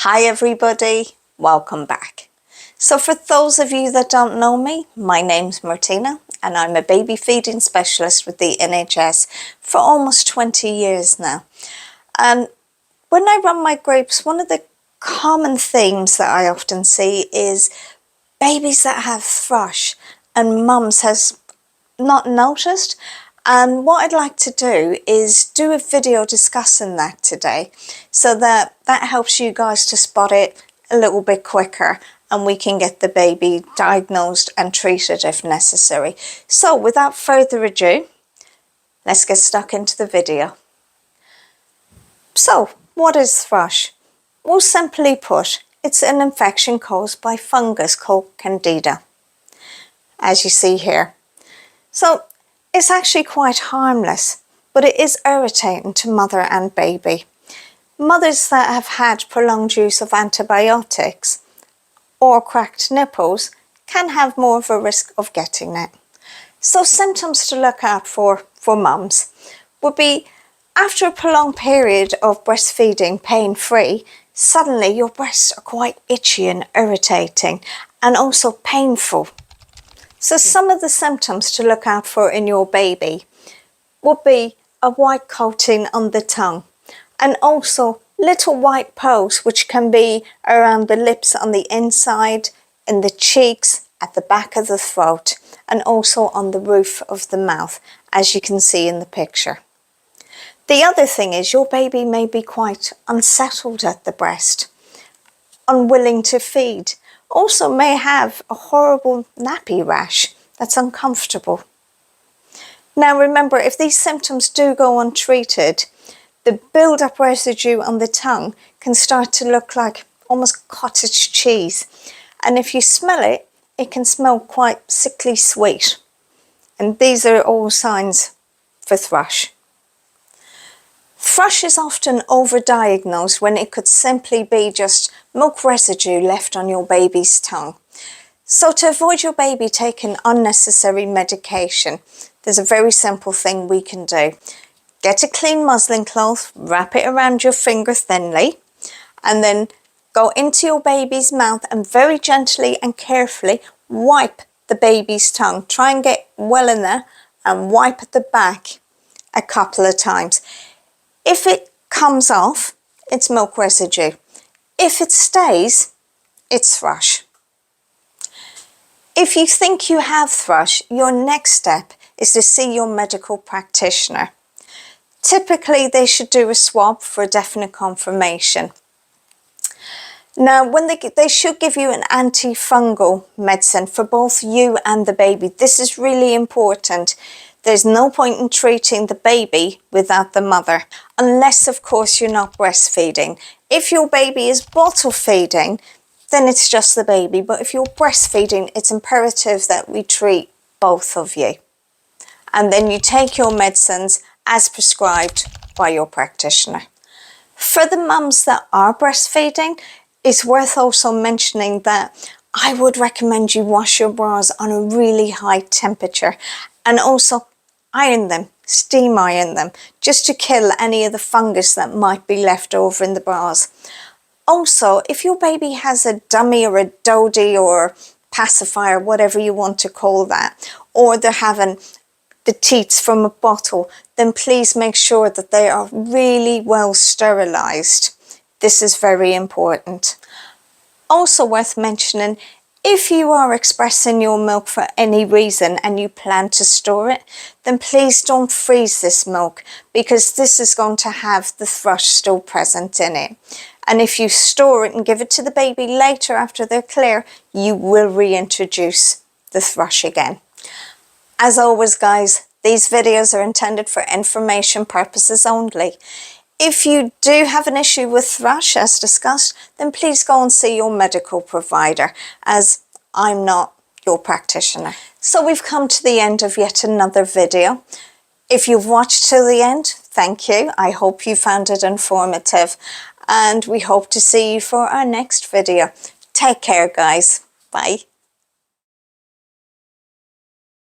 Hi everybody, welcome back. So for those of you that don't know me, my name's Martina and I'm a baby feeding specialist with the NHS for almost 20 years now. And when I run my groups, one of the common themes that I often see is babies that have thrush and mums has not noticed. And what I'd like to do is do a video discussing that today so that helps you guys to spot it a little bit quicker and we can get the baby diagnosed and treated if necessary. So without further ado, let's get stuck into the video. So what is thrush? Well, simply put, it's an infection caused by fungus called Candida, as you see here. So it's actually quite harmless, but it is irritating to mother and baby. Mothers that have had prolonged use of antibiotics or cracked nipples can have more of a risk of getting it. So symptoms to look out for mums would be after a prolonged period of breastfeeding pain-free, suddenly your breasts are quite itchy and irritating and also painful. So some of the symptoms to look out for in your baby would be a white coating on the tongue and also little white poles which can be around the lips on the inside, in the cheeks, at the back of the throat and also on the roof of the mouth, as you can see in the picture. The other thing is your baby may be quite unsettled at the breast, unwilling to feed. Also may have a horrible nappy rash that's uncomfortable. Now remember, if these symptoms do go untreated, the build-up residue on the tongue can start to look like almost cottage cheese. And if you smell it, it can smell quite sickly sweet. And these are all signs for thrush. Thrush is often overdiagnosed when it could simply be just milk residue left on your baby's tongue. So to avoid your baby taking unnecessary medication, there's a very simple thing we can do. Get a clean muslin cloth, wrap it around your finger thinly, and then go into your baby's mouth and very gently and carefully wipe the baby's tongue. Try and get well in there and wipe at the back a couple of times. If it comes off, it's milk residue. If it stays, it's thrush. If you think you have thrush, your next step is to see your medical practitioner. Typically, they should do a swab for a definite confirmation. Now, when they should give you an antifungal medicine for both you and the baby. This is really important. There's no point in treating the baby without the mother, unless of course you're not breastfeeding. If your baby is bottle feeding, then it's just the baby. But if you're breastfeeding, it's imperative that we treat both of you. And then you take your medicines as prescribed by your practitioner. For the mums that are breastfeeding, it's worth also mentioning that I would recommend you wash your bras on a really high temperature and also iron them, steam iron them, just to kill any of the fungus that might be left over in the bras. Also, if your baby has a dummy or a dodie or pacifier, whatever you want to call that, or they're having the teats from a bottle, then please make sure that they are really well sterilized. This is very important. Also worth mentioning, if you are expressing your milk for any reason and you plan to store it, then please don't freeze this milk because this is going to have the thrush still present in it. And if you store it and give it to the baby later after they're clear, you will reintroduce the thrush again. As always, guys, these videos are intended for information purposes only. If you do have an issue with thrush, as discussed, then please go and see your medical provider, as I'm not your practitioner. So we've come to the end of yet another video. If you've watched till the end, thank you. I hope you found it informative, and we hope to see you for our next video. Take care, guys. Bye.